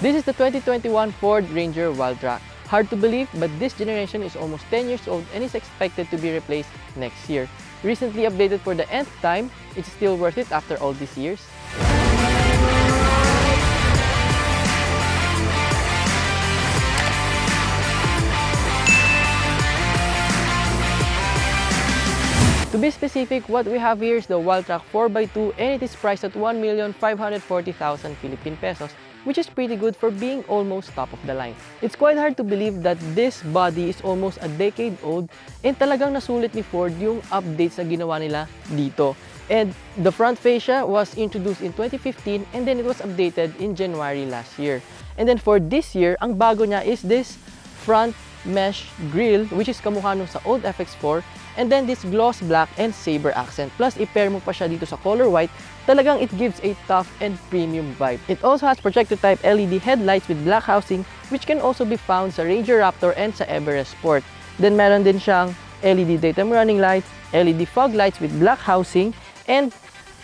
This is the 2021 Ford Ranger Wildtrak. Hard to believe, but this generation is almost 10 years old and is expected to be replaced next year. Recently updated for the nth time, it's still worth it after all these years. To be specific, what we have here is the Wildtrak 4x2 and it is priced at 1,540,000 Philippine pesos, which is pretty good for being almost top of the line. It's quite hard to believe that this body is almost a decade old and talagang nasulit ni Ford yung updates na ginawa nila dito. And the front fascia was introduced in 2015 and then it was updated in January last year. And then for this year, ang bago niya is this front mesh grille, which is kamukha nung sa old FX4, and then this gloss black and saber accent. Plus, i-pair mo pa siya dito sa color white, talagang it gives a tough and premium vibe. It also has projector type LED headlights with black housing, which can also be found sa Ranger Raptor and sa Everest Sport. Then meron din siyang LED daytime running lights, LED fog lights with black housing, and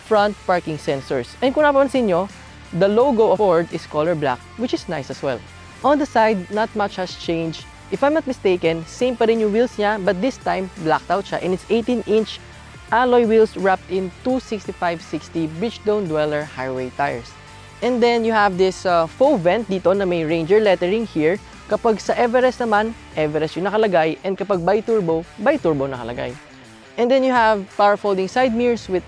front parking sensors. And kung napansin nyo, the logo of Ford is color black, which is nice as well. On the side, not much has changed. If I'm not mistaken, same pa rin yung wheels niya, but this time blacked out siya, and it's 18-inch alloy wheels wrapped in 265/60 Bridgestone Dweller highway tires. And then you have this faux vent dito na may Ranger lettering here. Kapag sa Everest naman, Everest yung nakalagay, and kapag bi-turbo nakalagay. And then you have power folding side mirrors with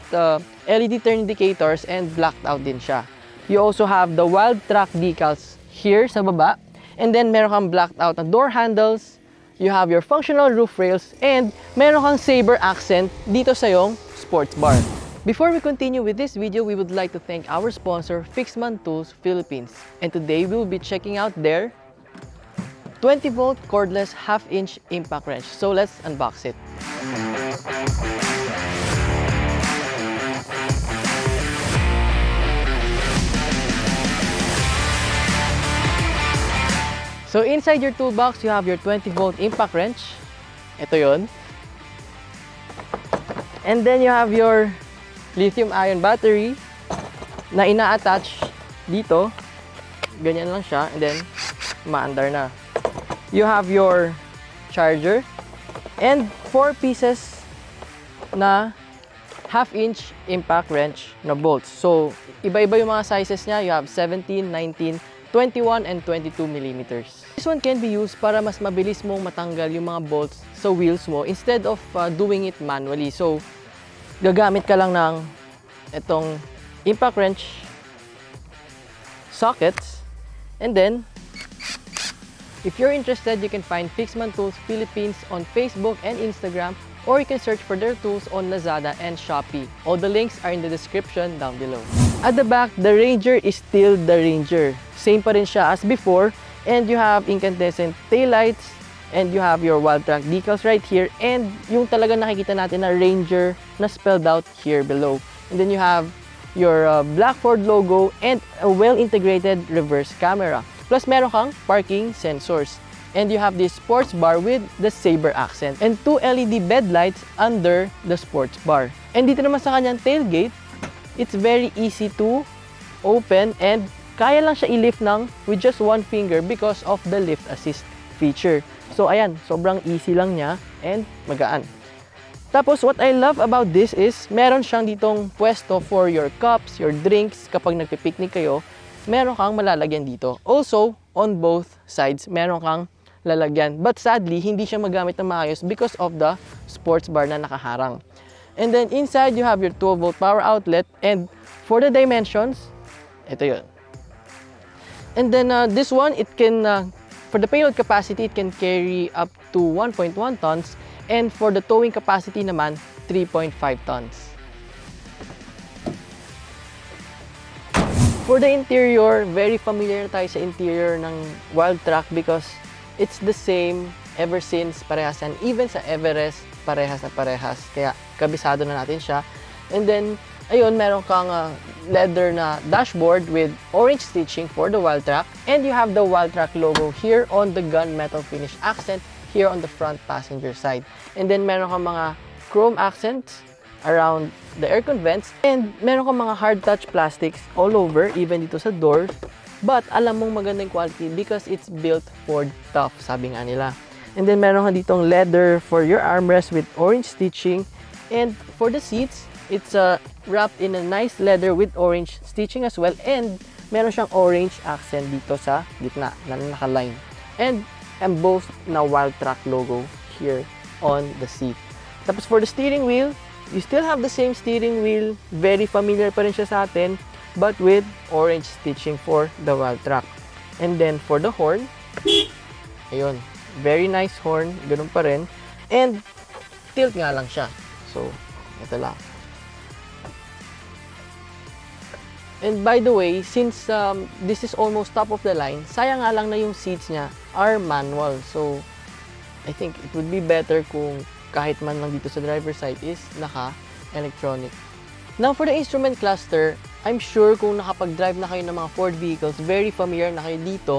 LED turn indicators, and blacked out din siya. You also have the Wildtrak decals here sa baba. And then meron kang blacked out na door handles, you have your functional roof rails, and meron kang saber accent dito sa yung sports bar. Before we continue with this video, we would like to thank our sponsor, FIXMAN Tools Philippines. And today we will be checking out their 20-volt cordless half-inch impact wrench. So let's unbox it. So inside your toolbox, you have your 20-volt impact wrench. Ito yon. And then you have your lithium-ion battery na ina-attach dito. Ganyan lang siya, and then maandar na. You have your charger and 4 pieces na half-inch impact wrench na bolts. So iba-iba yung mga sizes niya. You have 17, 19, 21 and 22 millimeters. This one can be used para mas mabilis mong matanggal yung mga bolts sa wheels mo instead of doing it manually. So, gagamit ka lang ng itong impact wrench sockets, and then if you're interested, you can find FIXMAN Tools Philippines on Facebook and Instagram, or you can search for their tools on Lazada and Shopee. All the links are in the description down below. At the back, the Ranger is still the Ranger. Same pa rin siya as before, and you have incandescent taillights, and you have your Wildtrak decals right here, and yung talaga nakikita natin na Ranger na spelled out here below. And then you have your black Ford logo and a well-integrated reverse camera. Plus meron kang parking sensors. And you have this sports bar with the saber accent and 2 LED bed lights under the sports bar. And dito naman sa kanyang tailgate, it's very easy to open, and kaya lang siya i-lift with just one finger because of the lift assist feature. So ayan, sobrang easy lang niya and magaan. Tapos what I love about this is meron siyang ditong pwesto for your cups, your drinks. Kapag nagpipiknik kayo, meron kang malalagyan dito. Also, on both sides, meron kang lalagyan. But sadly, hindi siya magamit na maayos because of the sports bar na nakaharang. And then inside, you have your 12-volt power outlet, and for the dimensions, ito yun. And then this one, it can, for the payload capacity, it can carry up to 1.1 tons, and for the towing capacity naman, 3.5 tons. For the interior, very familiar na tayo sa interior ng Wildtrak because it's the same ever since parehas yan. Even sa Everest, parehas na parehas. Kaya kabisado na natin siya. And then, ayun, meron kang leather na dashboard with orange stitching for the Wildtrak. And you have the Wildtrak logo here on the gunmetal finish accent here on the front passenger side. And then meron kang mga chrome accents around the aircon vents. And meron kang mga hard touch plastics all over, even dito sa door. But alam mong magandang quality because it's built for tough, sabi nga nila. And then meron ka ditong leather for your armrest with orange stitching. And for the seats, it's wrapped in a nice leather with orange stitching as well. And meron siyang orange accent dito sa gitna na naka-line. And embossed na Wildtrak logo here on the seat. Tapos for the steering wheel, you still have the same steering wheel. Very familiar pa rin siya sa atin, but with orange stitching for the Wildtrak. And then for the horn, ayun, very nice horn, ganun pa rin. And tilt nga lang siya. So, ito lang. And by the way, since this is almost top of the line, sayang nga lang na yung seats niya are manual. So, I think it would be better kung kahit man lang dito sa driver's side is naka-electronic. Now, for the instrument cluster, I'm sure kung nakapag-drive na kayo ng mga Ford vehicles, very familiar na kayo dito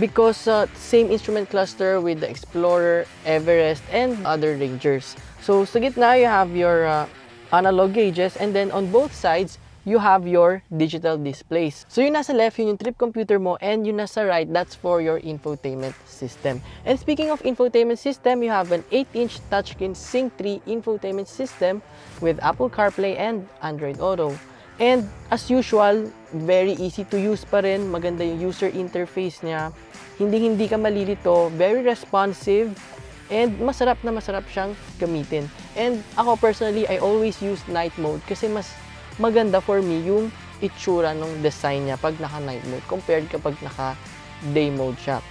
because same instrument cluster with the Explorer, Everest, and other Rangers. So, sa gitna, you have your analog gauges, and then on both sides, you have your digital displays. So yung nasa left, yun yung trip computer mo, and yung nasa right, that's for your infotainment system. And speaking of infotainment system, you have an 8-inch touchscreen Sync 3 infotainment system with Apple CarPlay and Android Auto. And as usual, very easy to use pa rin. Maganda yung user interface niya. Hindi ka malilito, very responsive, and masarap na masarap siyang gamitin. And ako personally, I always use night mode kasi mas maganda for me yung itsura ng design niya pag naka-night mode compared kapag naka-day mode siya.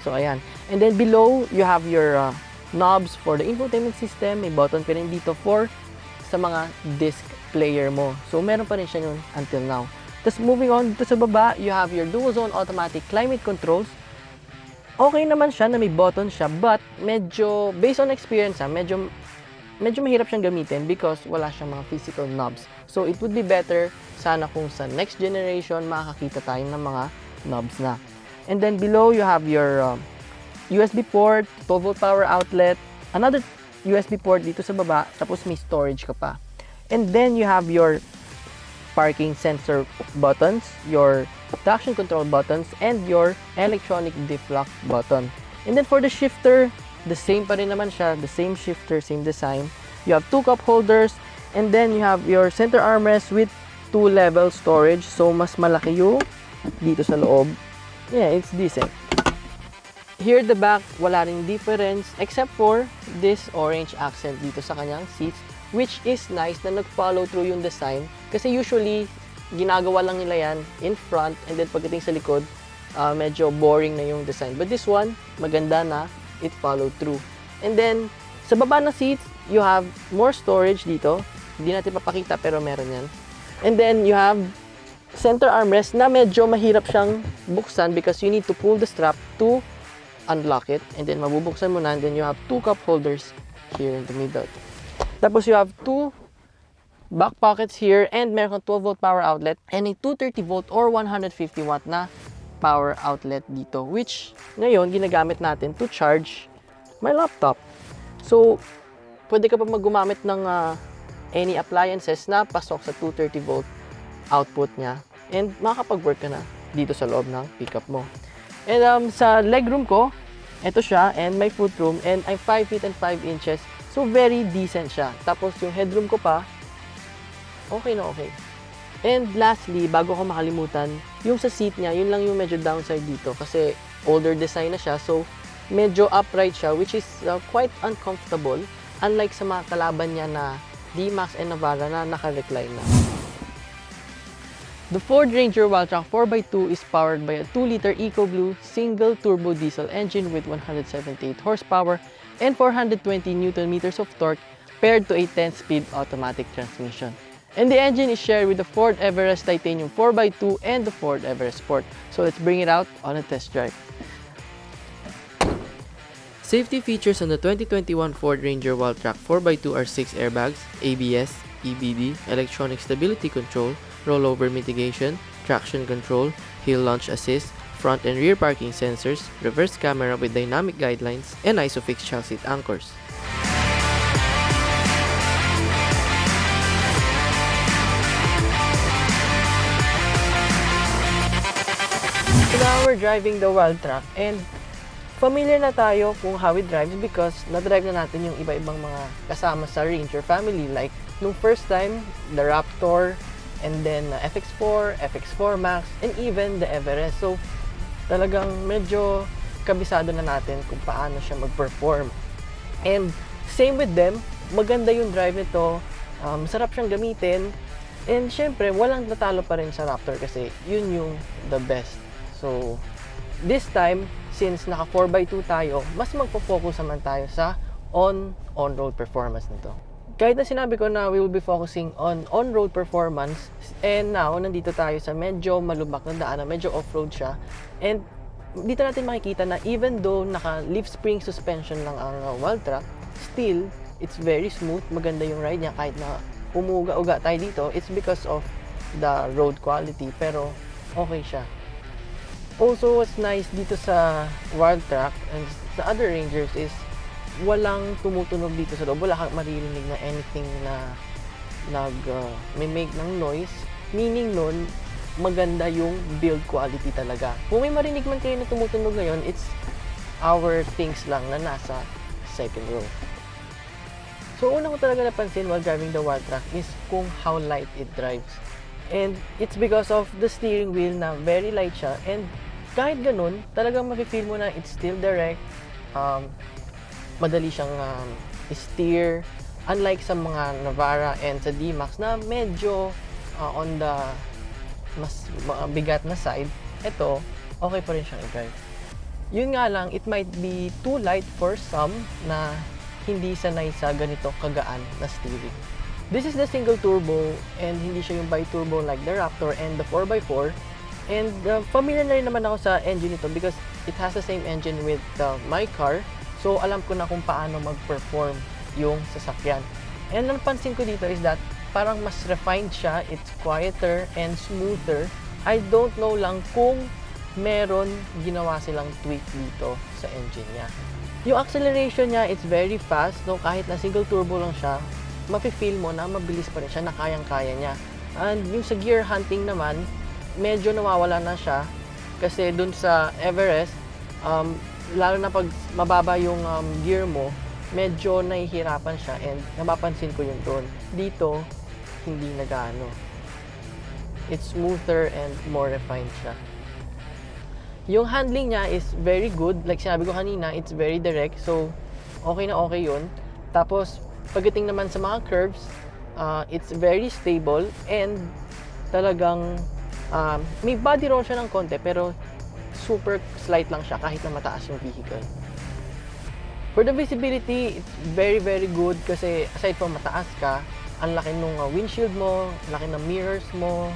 So, ayan. And then below, you have your knobs for the infotainment system. May button pa rin dito for sa mga disc player mo. So, meron pa rin siya yun until now. Tapos, moving on dito sa baba, you have your dual zone automatic climate controls. Okay naman siya na may button siya, but medyo, based on experience, medyo mahirap siyang gamitin because wala siyang mga physical knobs. So, it would be better sana kung sa next generation makakita tayo ng mga knobs na. And then below, you have your USB port, 12-volt power outlet, another USB port dito sa baba, tapos may storage ka pa. And then you have your parking sensor buttons, your traction control buttons, and your electronic diff lock button. And then for the shifter, the same pa rin naman siya, the same shifter, same design. You have 2 cup holders, and then you have your center armrest with 2-level storage. So, mas malaki yung dito sa loob. Yeah, it's decent. Here at the back, wala ring difference except for this orange accent dito sa kanyang seats, which is nice na nag-follow through yung design. Kasi usually, ginagawa lang nila yan in front, and then pagdating sa likod, medyo boring na yung design. But this one, maganda na it followed through. And then, sa baba ng seats, you have more storage dito. Hindi natin papakita pero meron yan. And then, you have center armrest na medyo mahirap siyang buksan because you need to pull the strap to unlock it. And then, mabubuksan mo na. And then, you have 2 cup holders here in the middle. Tapos, you have 2 back pockets here and meron kang 12-volt power outlet and a 230-volt or 150-watt na power outlet dito, which ngayon ginagamit natin to charge my laptop. So, pwede ka pa gumamit ng any appliances na pasok sa 230-volt output niya, and makakapag-work ka na dito sa loob ng pickup mo. And sa legroom ko, ito siya, and my footroom, and I'm 5 feet and 5 inches, so very decent siya. Tapos yung headroom ko pa, okay na okay. And lastly, bago ko makalimutan, yung sa seat niya, yun lang yung medyo downside dito kasi older design na siya. So, medyo upright siya, which is quite uncomfortable. Unlike sa mga kalaban niya na D-Max and Navara na naka-recline na. The Ford Ranger Wildtrak 4x2 is powered by a 2-liter EcoBlue single turbo diesel engine with 178 horsepower and 420 Nm of torque paired to a 10-speed automatic transmission. And the engine is shared with the Ford Everest Titanium 4x2 and the Ford Everest Sport. So let's bring it out on a test drive. Safety features on the 2021 Ford Ranger Wildtrak 4x2 are 6 airbags, ABS, EBD, electronic stability control, rollover mitigation, traction control, hill launch assist, front and rear parking sensors, reverse camera with dynamic guidelines, and ISOFIX child seat anchors. So now we're driving the Wildtrak and familiar na tayo kung how it drives because na-drive na natin yung iba-ibang mga kasama sa Ranger family. Like, nung first time, the Raptor, and then FX4, FX4 Max, and even the Everest. So, talagang medyo kabisado na natin kung paano siya mag-perform. And same with them, maganda yung drive nito, sarap siyang gamitin, and syempre, walang natalo pa rin sa Raptor kasi yun yung the best. So, this time, since naka 4x2 tayo, mas magpo-focus naman tayo sa on-road performance nito. Kahit na sinabi ko na we will be focusing on on-road performance, and now, nandito tayo sa medyo malubak na daan, medyo off-road siya, and dito natin makikita na even though naka-leaf spring suspension lang ang Wildtrak, still, it's very smooth, maganda yung ride niya kahit na umuga-uga tayo dito, it's because of the road quality, pero okay siya. Also, what's nice dito sa Wildtrak and sa other Rangers is walang tumutunog dito sa loob. Wala kang maririnig na anything na may make ng noise. Meaning nun, maganda yung build quality talaga. Kung may marinig man kayo na tumutunog ngayon, it's our things lang na nasa second row. So, una ko talaga napansin while driving the Wildtrak is kung how light it drives. And it's because of the steering wheel na very light siya, and kahit ganun, talagang mafe-feel mo na it's still direct, madali siyang steer, unlike sa mga Navara and sa D-Max na medyo on the mas bigat na side. Ito, okay pa rin siyang i-drive. Yun nga lang, it might be too light for some na hindi sanay sa ganito kagaan na steering. This is the single turbo and hindi siya yung bi-turbo like the Raptor and the 4x4. And familiar na rin naman ako sa engine nito because it has the same engine with my car. So, alam ko na kung paano mag-perform yung sasakyan. And napansin ko dito is that parang mas refined siya, it's quieter and smoother. I don't know lang kung meron ginawa silang tweak dito sa engine niya. Yung acceleration niya, it's very fast. No? Kahit na single turbo lang siya, mafe-feel mo na mabilis pa rin siya, na kayang-kaya niya. And yung sa gear hunting naman, medyo nawawala na siya kasi dun sa Everest, lalo na pag mababa yung gear mo, medyo nahihirapan siya and napapansin ko yun doon. Dito, hindi na gaano. It's smoother and more refined siya. Yung handling niya is very good. Like sinabi ko kanina, it's very direct. So, okay na okay yun. Tapos, pagdating naman sa mga curves, it's very stable and talagang may body roll siya ng konti pero super slight lang siya kahit na mataas yung vehicle. For the visibility, it's very very good kasi aside from mataas ka, ang laki nung windshield mo, laki ng mirrors mo,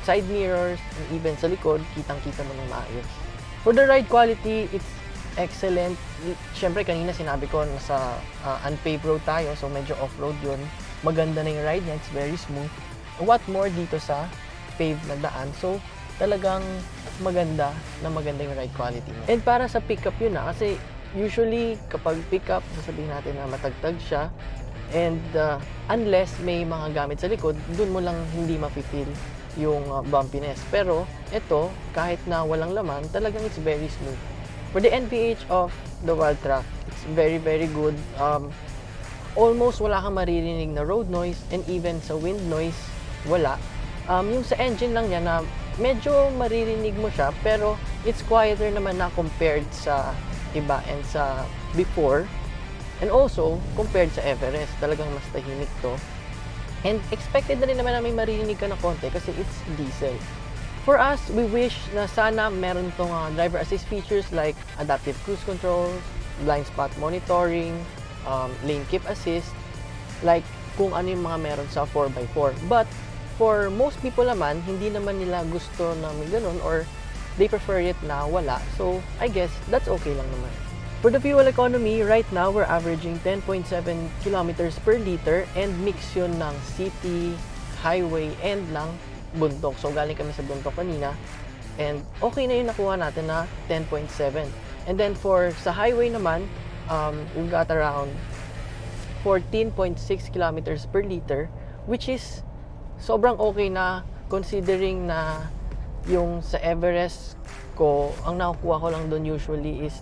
side mirrors, and even sa likod, kitang-kita mo nung maayos. For the ride quality, it's excellent. Siyempre kanina sinabi ko nasa unpaved road tayo, so medyo off-road yun. Maganda na yung ride niya, it's very smooth. What more dito sa paved na daan. So, talagang maganda yung ride quality mo. And para sa pickup yun kasi usually kapag pickup, sasabihin natin na matagtag siya. And unless may mga gamit sa likod, dun mo lang hindi mafe-feel yung bumpiness. Pero, ito, kahit na walang laman, talagang it's very smooth. For the NVH of the Wildtrak, it's very, very good. Almost wala kang maririnig na road noise and even sa wind noise, wala. Yung sa engine lang niya na medyo maririnig mo siya pero it's quieter naman na compared sa iba and sa before and also compared sa Everest, talagang mas tahimik to and expected na rin naman na may maririnig ka na konti kasi it's diesel. For us, we wish na sana meron tong driver assist features like adaptive cruise control, blind spot monitoring, lane keep assist, like kung ano yung mga meron sa 4x4. But for most people naman, hindi naman nila gusto na may ganun or they prefer it na wala. So, I guess that's okay lang naman. For the fuel economy, right now we're averaging 10.7 kilometers per liter and mix yun ng city, highway, and ng bundok. So, galing kami sa bundok kanina and okay na yun nakuha natin na 10.7. And then for sa highway naman, we've got around 14.6 kilometers per liter, which is sobrang okay na considering na yung sa Everest ko, ang nakukuha ko lang doon usually is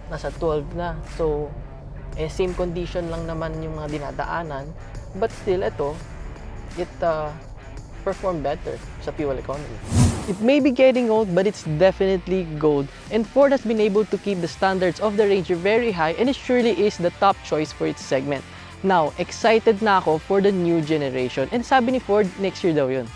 nasa 12 na. So, same condition lang naman yung mga dinadaanan. But still, ito, it performed better sa fuel economy. It may be getting old, but it's definitely gold. And Ford has been able to keep the standards of the Ranger very high, and it surely is the top choice for its segment. Now, excited na ako for the new generation. And sabi ni Ford, next year daw yun.